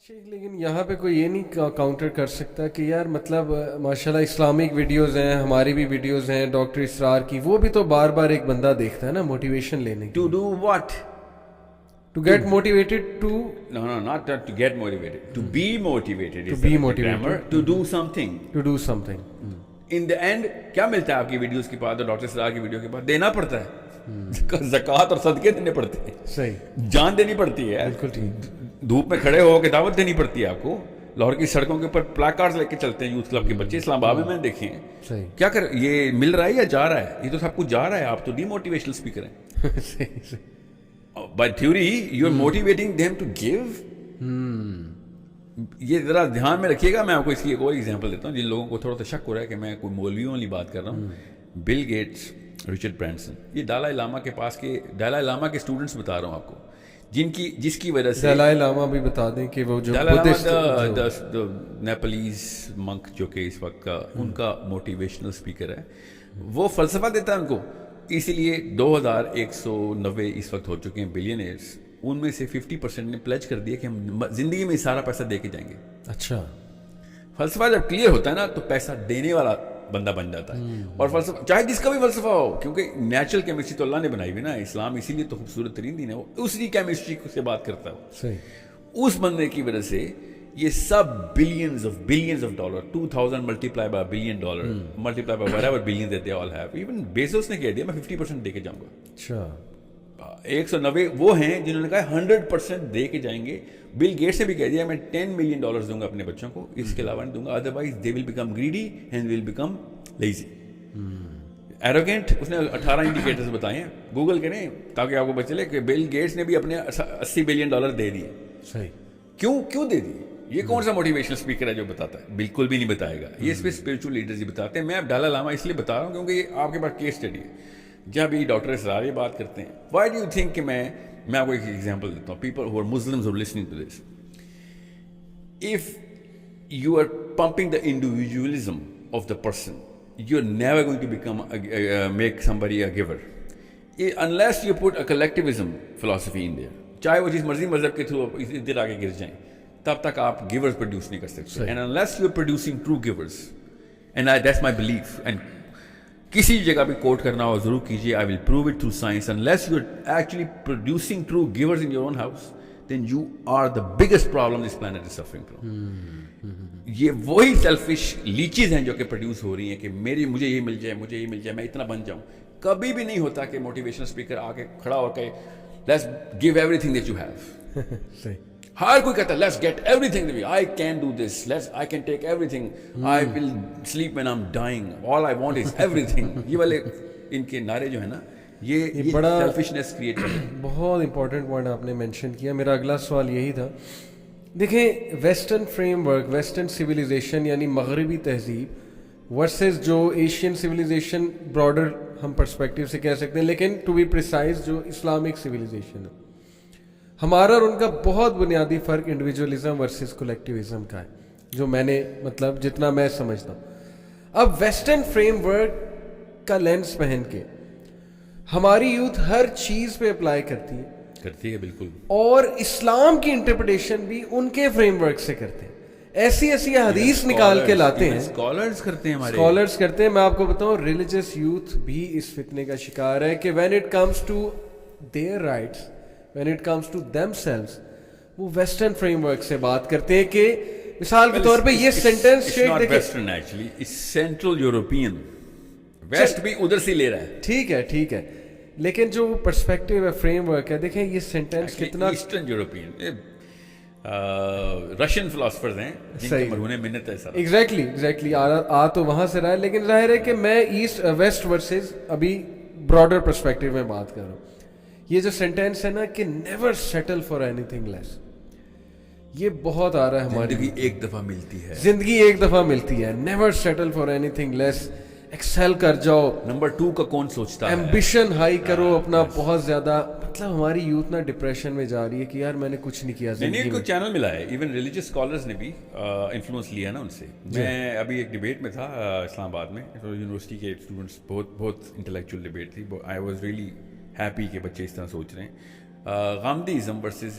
لیکن یہاں پہ کوئی یہ نہیں کاؤنٹر کر سکتا کہ یار مطلب ماشاءاللہ اسلامک ویڈیوز ہیں، ہماری بھی ویڈیوز ہیں ڈاکٹر اسرار کی، وہ بھی تو بار بار ایک بندہ دیکھتا ہے نا موٹیویشن لینے To کی، do what? To get motivated to No, not to get motivated. To be motivated is be the motivated. grammar. To do something. Do some thing. In the end, کیا ملتا ہے آپ کی ویڈیوز کے بعد اور ڈاکٹر سرار کی ویڈیو کے بعد؟ دینا پڑتا ہے. زکوٰۃ اور صدقے دینے پڑتے ہیں، صحیح، جان دینی پڑتی ہے، بالکل ٹھیک. دھوپ میں کھڑے ہو کے دعوت دینی پڑتی ہے آپ کو. لاہور کی سڑکوں کے اوپر پلاکارڈز لے کے چلتے ہیں یوتھ کلب کے بچے، اسلام آباد میں دیکھے ہیں. صحیح. کیا کر یہ مل رہا ہے یا جا رہا ہے؟ یہ تو سب کچھ جا رہا ہے. آپ تو ڈی موٹیویشنل اسپیکر ہیں. صحیح. By theory you are motivating them to give. یہ ذرا دھیان میں رکھیے گا. میں آپ کو اس کی ایک اور ایگزامپل دیتا ہوں جن لوگوں کو تھوڑا سا شک ہو رہا ہے کہ میں کوئی مولویوں والی بات کر رہا ہوں. بل گیٹس، رچرڈ برینسن، یہ دلائی لاما کے پاس کے دلائی لاما کے اسٹوڈنٹس بتا رہا ہوں آپ کو، جس کی وجہ سے دلائی لاما بھی بتا دیں کہ وہ جو نیپلیز منک جو کہ اس وقت کا ان کا موٹیویشنل اسپیکر ہے، وہ فلسفہ دیتا ہے ان کو. اسی لیے 2190 اس وقت ہو چکے ہیں بلینئرز، ان میں سے 50% نے پلیج کر دیا کہ ہم زندگی میں سارا پیسہ دے کے جائیں گے. اچھا، فلسفہ جب کلیئر ہوتا ہے نا تو پیسہ دینے والا بندہ بن جاتا ہے. اور فلسفہ چاہے جس کا بھی فلسفہ ہو، کیونکہ نیچرل کیمسٹری تو اللہ نے بنائی ہوئی نا. اسلام اسی لیے تو خوبصورت ترین دین ہے، وہ اسی کیمسٹری سے بات کرتا ہے. صحیح. اس بندے کی وجہ سے یہ سب billions of dollar, 2000 multiply by billion dollar multiply by whatever billions that they all have. Even Bezos نے کہہ دیا میں 50% دے کے جاؤں گا. اچھا، 190 وہ ہیں جنہوں نے کہا 100% دے کے جائیں گے. بل گیٹس نے بھی کہہ دیا میں $10 ملین دوں گا اپنے بچوں کو، اس کے علاوہ نہیں دوں گا، otherwise they will become greedy and will become lazy. Arrogant. اس نے 18 انڈیکیٹرز بتائے ہیں، گوگل کریں تاکہ آپ کو پتہ چلے کہ بل گیٹس نے بھی اپنے $80 بلین دے دیے. صحیح. کیوں دے دیے؟ یہ کون سا موٹیویشنل اسپیکر ہے جو بتاتا ہے؟ بالکل بھی نہیں بتائے گا. یہ صرف اسپرچل لیڈرز ہی بتاتے ہیں. میں اب دلائی لاما اس لیے بتا رہا ہوں کیونکہ یہ آپ کے پاس کیس اسٹڈی ہے. جب یہ ڈاکٹر اسرار یہ بات کرتے ہیں، وائی ڈو یو تھنک کہ میں آپ کو ایک ایگزامپل دیتا ہوں. People who are Muslims who are listening to this. If you are pumping the individualism of the person, you are never going to become make somebody a giver unless you put a collectivism philosophy in there. چاہے وہ جس مرضی مذہب کے through ادھر آگے گر جائیں، تب تک آپ گیورز پروڈیوس نہیں کر سکتے. And unless you are producing true givers, and that's my belief, and کسی جگہ بھی کوٹ کرنا ہو ضرور کیجیے. I will prove it through science. Unless you are actually producing true givers in your own house, then you are the biggest problem this planet is suffering from. یہ وہی selfish لیچیز ہیں جو کہ پروڈیوس ہو رہی ہیں کہ مجھے یہ مل جائے میں اتنا بن جاؤں. کبھی بھی نہیں ہوتا کہ موٹیویشنل اسپیکر آ کے کھڑا ہو کے let's give everything that you have. صحیح. ہر کوئی کہتا ہے let's get everything, I can do this, I can take everything, I will sleep when I am dying, all I want is everything. یہ والے ان کے نعرے جو ہے نا، یہ بڑا سیلفشنس کریٹ کرتے ہیں. بہت امپورٹنٹ پوائنٹ آپ نے مینشن کیا. میرا اگلا سوال یہی تھا. دیکھیں western framework, western civilisation یعنی مغربی تہذیب ورسز جو ایشین سویلائزیشن، براڈر ہم پرسپیکٹیو سے کہہ سکتے ہیں، لیکن ٹو بی پریسائز جو اسلامک سویلائزیشن ہے، ہمارا اور ان کا بہت بنیادی فرق انڈیویجولزم ورسز کولیکٹیوزم کا ہے، جو میں نے مطلب جتنا میں سمجھتا ہوں. اب ویسٹرن فریم ورک کا لینس پہن کے ہماری یوتھ ہر چیز پہ اپلائی کرتی ہے بالکل، اور اسلام کی انٹرپریٹیشن بھی ان کے فریم ورک سے کرتے ہیں. ایسی حدیث نکال کے لاتے ہیں، اسکالرز کرتے ہیں ہمارے، اسکالرز کرتے ہیں. میں آپ کو بتاؤں ریلیجس یوتھ بھی اس فتنے کا شکار ہے کہ when it comes to their rights, when it comes to themselves, وہ ویسٹرن فریم ورک سے بات کرتے ہیں. کہ مثال کے طور پہ یہ سینٹینس ویسٹرن ایکچولی اس سینٹرل یورپین، ویسٹ بھی ادھر سے لے رہا ہے. ٹھیک ہے، لیکن جو فریم ورک ہے، دیکھیں یہ سینٹینس کتنا ایسٹرن یورپین، رشین فلاسفرز ہیں جن کے مرہون منت ہے سر. ایگزیکٹلی آ تو وہاں سے رہا ہے، لیکن ظاہر ہے کہ میں ایسٹ ویسٹ ورسز ابھی براڈر پرسپیکٹیو میں بات کر رہا ہوں. یہ جو سینٹینس ہے نا کہ never settle for anything لیس، یہ بہت آ رہا ہے ہماری. زندگی ایک دفعہ ملتی ہے، never settle for anything less. Excel کر جاؤ. نمبر 2 کا کون سوچتا ہے؟ ایمبیشن ہائی کرو اپنا بہت زیادہ. مطلب ہماری یوتھ نا ڈپریشن میں جا رہی ہے کہ یار میں نے کچھ نہیں کیا زندگی میں. کو چینل ملا ہے. ایون ریلیجیس اسکالرز نے بھی انفلوئنس لیا نا ان سے. میں ابھی ایک ڈبیٹ میں تھا اسلام آباد میں، یونیورسٹی کے اسٹوڈنٹس، بہت انٹلیکچوئل ڈبیٹ تھی. آئی واز ریئلی ہیپی کہ بچے اس طرح سوچ رہے ہیں. Gandhiism versus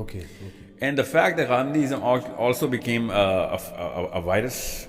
Okay. And the fact that Gandhiism also became a virus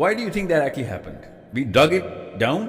Why do you think that actually happened? We dug it down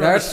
That's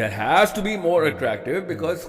That has to be more attractive because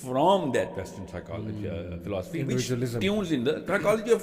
from that Western psychology philosophy which tunes in the psychology of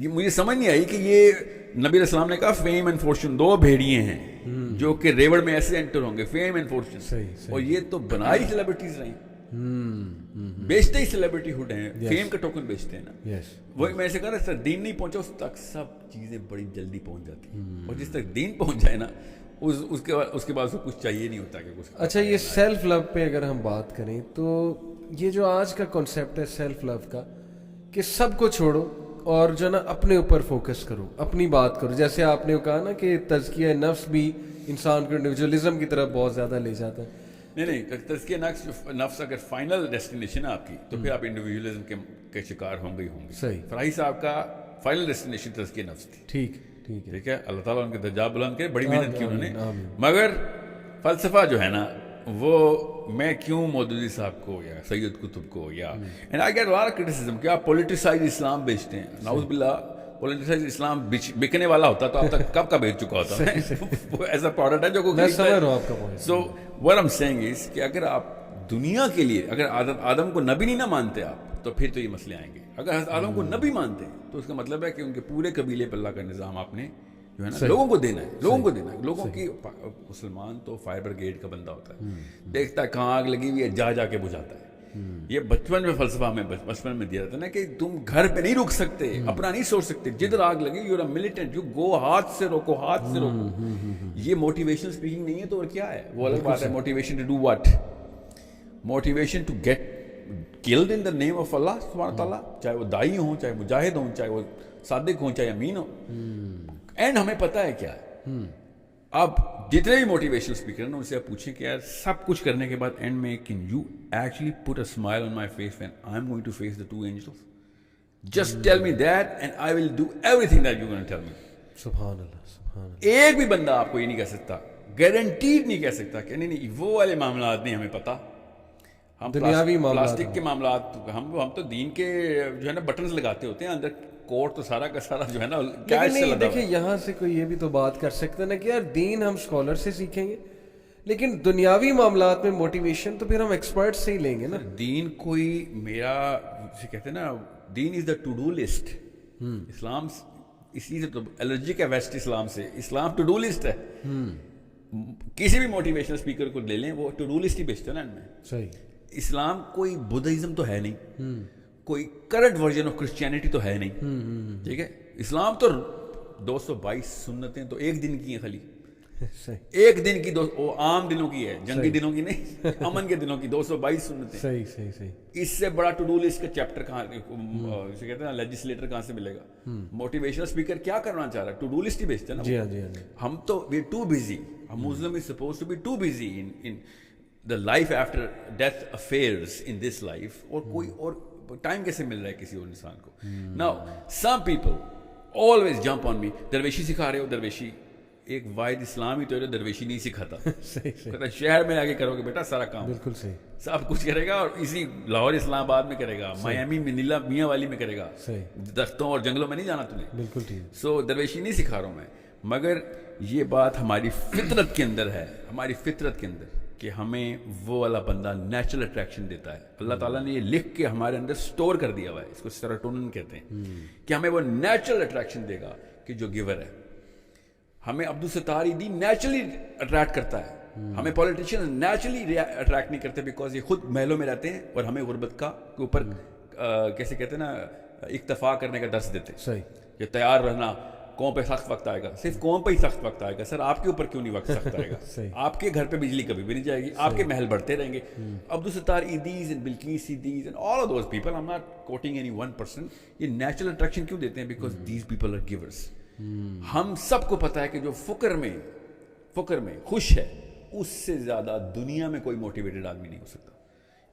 یہ مجھے سمجھ نہیں آئی کہ یہ نبی علیہ السلام نے کہا فیم اینڈ فورچون 2 بھیڑیے ہیں جو کہ ریوڑ میں ایسے انٹر ہوں گے, فیم اینڈ فورچون, اور یہ تو بنائی سیلیبریٹیز رہیں, بیچتے ہی سیلیبریٹی ہوڈ ہیں, فیم کا ٹوکن بیچتے ہیں نا. وہی میں ایسے کہہ رہا تھا, دین نہیں پہنچا اس تک سب چیزیں بڑی جلدی پہنچ جاتی ہیں, اور جس تک دین پہنچ جائے نا اس کے بعد سے کچھ چاہیے نہیں ہوتا کہ کچھ. اچھا, یہ سیلف لو پہ اگر ہم بات کریں تو یہ جو آج کا کنسیپٹ ہے سیلف لو کا, کہ سب کو چھوڑو اور جو نا اپنے اوپر فوکس کرو, اپنی بات کرو, جیسے آپ نے کہا نا کہ تزکیہ نفس بھی انسان کو انڈیویجولزم کی طرف بہت زیادہ لے جاتا ہے. نہیں, تزکیہ نفس اگر فائنل ڈیسٹینیشن ہے آپ کی تو پھر آپ انڈیویجولزم کے شکار ہوں گے ہی ہوں گے. صحیح. فراہی صاحب کا فائنل ڈیسٹینیشن تزکیہ نفس تھی. ٹھیک ہے, اللہ تعالیٰ ان کے درجات بلند کرے, بڑی محنت کی انہوں نے. مگر فلسفہ جو ہے نا وہ میں کیوں مودودی صاحب کو یا سید قطب کو یا and I get lot of criticism کہ آپ پولیٹیسائز اسلام بیچتے ہیں. نعوذ باللہ, پولیٹیسائز اسلام بکنے والا ہوتا تو اب تک کب کا بیچ چکا ہوتا ہے. وہ ایسا پروڈکٹ ہے جو کوئی سمجھ رہا ہوں آپ کا point. So what I'm saying is کہ اگر آپ دنیا کے لیے اگر آدم کو نبی نہیں نہ مانتے آپ تو پھر تو یہ مسئلے آئیں گے. اگر آدم کو نبی مانتے ہیں تو اس کا مطلب ہے کہ ان کے پورے قبیلے پر اللہ کا نظام آپ نے جو ہے نا لوگوں کو دینا ہے, لوگوں کی. مسلمان تو فائر بریگیڈ کا بندہ ہوتا ہے, دیکھتا ہے کہاں آگ لگی ہوئی ہے جا کے بجھاتا ہے. یہ بچپن میں فلسفہ ہمیں بچپن میں دیا جاتا ہے نا کہ تم گھر پہ نہیں رک سکتے, اپنا نہیں سوچ سکتے, جدھر آگ لگی you are militant, you go ہاتھ سے روکو. یہ موٹیویشنل اسپیکنگ نہیں ہے تو اور کیا ہے, وہ الگ بات ہے. Motivation to do what, motivation to get killed in the name of Allah سبحانہ تعالیٰ, چاہے وہ دائی ہوں, چاہے مجاہد ہوں, چاہے وہ صادق ہوں, چاہے امین ہوں. اینڈ ہمیں پتہ ہے کیا ہے. اب جتنے بھی موٹیویشنل اسپیکر ہیں ان سے آپ پوچھیں کہ یار سب کچھ کرنے کے بعد اینڈ میں can you actually put a smile on my face when I am going to face the 2 angels, just tell me that and I will do everything that you gonna tell me. سبحان اللہ. ایک بھی بندہ آپ کو یہ نہیں کہہ سکتا, گارنٹیڈ نہیں کہہ سکتا کہ نہیں وہ والے معاملات نہیں ہمیں پتا, ہم پلاسٹک کے معاملات, ہم تو دین کے جو ہے نا بٹنز لگاتے ہوتے ہیں اندر, کوٹ تو سارا کا سارا جو ہے نا کیش سے لگا. دیکھیں یہاں سے کوئی یہ بھی تو بات کر سکتا ہے نا کہ یار دین ہم اسکالر سے سیکھیں گے, لیکن دنیاوی معاملات میں موٹیویشن تو پھر ہم ایکسپرٹ سے ہی لیں گے نا. دین کوئی میرا جسے کہتے ہیں نا دین از دا ٹو ڈو لسٹ. اسلام اسی سے تو الرجک ہے ویسٹ اسلام سے, اسلام ٹو ڈو لسٹ ہے. کسی بھی موٹیویشنل اسپیکر کو لے لیں وہ ٹو ڈو لسٹ ہی بیچتے ہیں نا ان میں. صحیح. اسلام کوئی بدھزم تو ہے نہیں, کوئی کرنٹ ورژن آف کرسچینٹی تو ہے نہیں. ٹھیک ہے, اسلام تو 222 سنتیں تو ایک دن کی ہیں خالی, ایک دن کی عام دنوں کی ہے, جنگی دنوں کی نہیں, امن کے دنوں کی 222 سنتیں. صحیح. اس سے بڑا ٹو ڈو لسٹ کا چیپٹر کہاں, جسے کہتے ہیں نا لیجسلیٹر کہاں سے ملے گا. موٹیویشنل اسپیکر کیا کرنا چاہ رہا ہے, ٹو ڈو لسٹ ہی بیچتے ہیں نا. جی ہاں. ہم تو we too busy, Muslim is suppose to be too busy in the life after death affairs in this life, اور کوئی اور ٹائم کیسے مل رہا ہے کسی اور انسان کو. Now some people always jump on me, درویشی سکھا رہے ہو. درویشی ایک واحد اسلامی تو درویشی نہیں سکھاتا. صحیح. شہر میں آگے کرو گے بیٹا سارا کام, بالکل صحیح, سب کچھ کرے گا, اور اسی لاہور اسلام آباد میں کرے گا, میامی منیلا میاں والی میں کرے گا, درختوں اور جنگلوں میں نہیں جانا تمہیں. بالکل ٹھیک. سو درویشی نہیں سکھا رہا ہوں میں, مگر یہ بات ہماری فطرت کے اندر ہے, ہماری فطرت کے اندر کہ ہمیں وہ والا بندہ نیچرل اٹریکشن دیتا ہے. اللہ تعالیٰ نے یہ لکھ کے ہمارے اندر سٹور کر دیا ہوا ہے, اس کو سیروٹونن کہتے ہیں, کہ ہمیں وہ نیچرل اٹریکشن دے گا کہ جو گیور ہے. ہمیں عبدالستار ایدھی نیچرلی اٹریکٹ کرتا ہے, ہمیں پولیٹیشین نیچرلی اٹریکٹ نہیں کرتے بیکاز یہ خود محلوں میں رہتے ہیں اور ہمیں غربت کا کے اوپر کیسے کہتے ہیں نا اکتفا کرنے کا درس دیتے ہیں. صحیح. کہ تیار رہنا, قوم پہ سخت وقت آئے گا. صرف قوم پہ ہی سخت وقت آئے گا سر, آپ کے اوپر کیوں نہیں وقت سخت آئے گا. آپ کے گھر پہ بجلی کبھی بھی نہیں جائے گی, آپ کے محل بڑھتے رہیں گے. Abdul Sattar Edhis and Bilquis Edhis and all of those people, I am not quoting any one person, یہ نیچرل اٹریکشن کیوں دیتے ہیں؟ Because these people are givers. ہم سب کو پتہ ہے کہ جو فقر میں خوش ہے اس سے زیادہ دنیا میں کوئی موٹیویٹڈ آدمی نہیں ہو سکتا.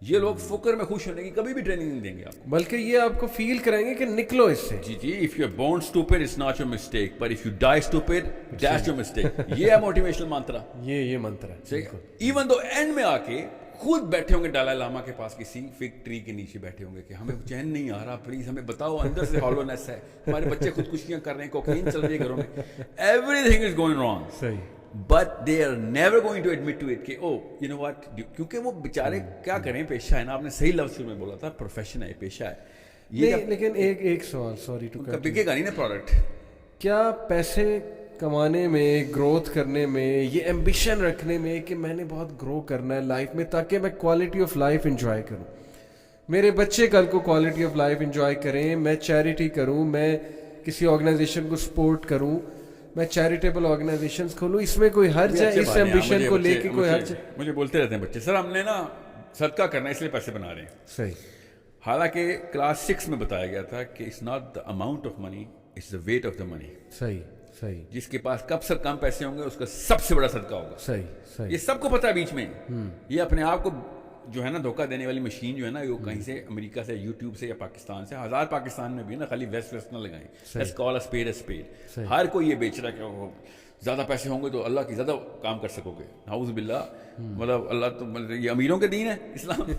یہ لوگ فقر میں خوش ہونے کی کبھی بھی ٹریننگ نہیں دیں گے آپ کو, بلکہ یہ آپ کو فیل کریں گے کہ نکلو اس سے. جی if you are born stupid it's not your mistake, but if you die stupid that's your mistake. یہ ہے موٹیویشنل منتر. یہ منتر ہے. ایون دو اینڈ میں آ کے خود بیٹھے ہوں گے دلائی لاما کے پاس کسی فگ ٹری کے نیچے بیٹھے ہوں گے کہ ہمیں چین نہیں آ رہا, پلیز ہمیں بتاؤ, اندر سے ہالونیس ہے, ہمارے بچے خودکشیاں کر رہے ہیں, کوکین چل رہی ہے گھروں میں, every thing is going wrong. صحیح. But they are never going to admit to it کہ oh you know what, کیونکہ وہ بیچارے کیا کریں, پیشہ ہے نا, آپ نے صحیح لفظ میں بولا تھا, پروفیشن ہے, پیشہ ہے. نہیں لیکن ایک سوال, سوری ٹو کٹ, بکے گا نہیں نا پروڈکٹ. کیا پیسے کمانے میں, گروتھ کرنے میں, یہ ایمبیشن رکھنے میں کہ میں نے بہت گرو کرنا ہے لائف میں تاکہ میں کوالٹی آف لائف انجوائے کروں, میرے بچے کل کو کوالٹی آف لائف انجوائے کریں, میں چیریٹی کروں, میں کسی آرگنائزیشن کو سپورٹ کروں, میں چیریٹیبل آرگنائزیشنز کھولوں, اس میں کوئی حرج ہے؟ اس ایمبیشن کو لے کے کوئی حرج ہے؟ مجھے بولتے رہتے ہیں بچے, سر ہم نے نا صدقہ کرنا ہے اس لیے پیسے بنا رہے ہیں. صحیح. حالانکہ کلاس 6 میں بتایا گیا تھا کہ it's not the amount of money, it's the weight of the money. صحیح صحیح جس کے پاس کب سے کم پیسے ہوں گے اس کا سب سے بڑا صدقہ ہوگا. صحیح صحیح. یہ سب کو پتا ہے بیچ میں. یہ اپنے آپ کو جو ہے نا دھوکہ دینے والی مشین جو ہے نا, وہ کہیں سے امریکہ سے, یوٹیوب سے یا پاکستان سے, ہزار پاکستان میں بھی نا, خالی ویسٹ نہ لگائیں. Let's call a spade a spade. ہر کوئی یہ بیچ رہا ہے کہ زیادہ پیسے ہوں گے تو اللہ کی زیادہ کام کر سکو گے. نعوذ باللہ, مطلب اللہ تو یہ امیروں کے دین ہے اسلام.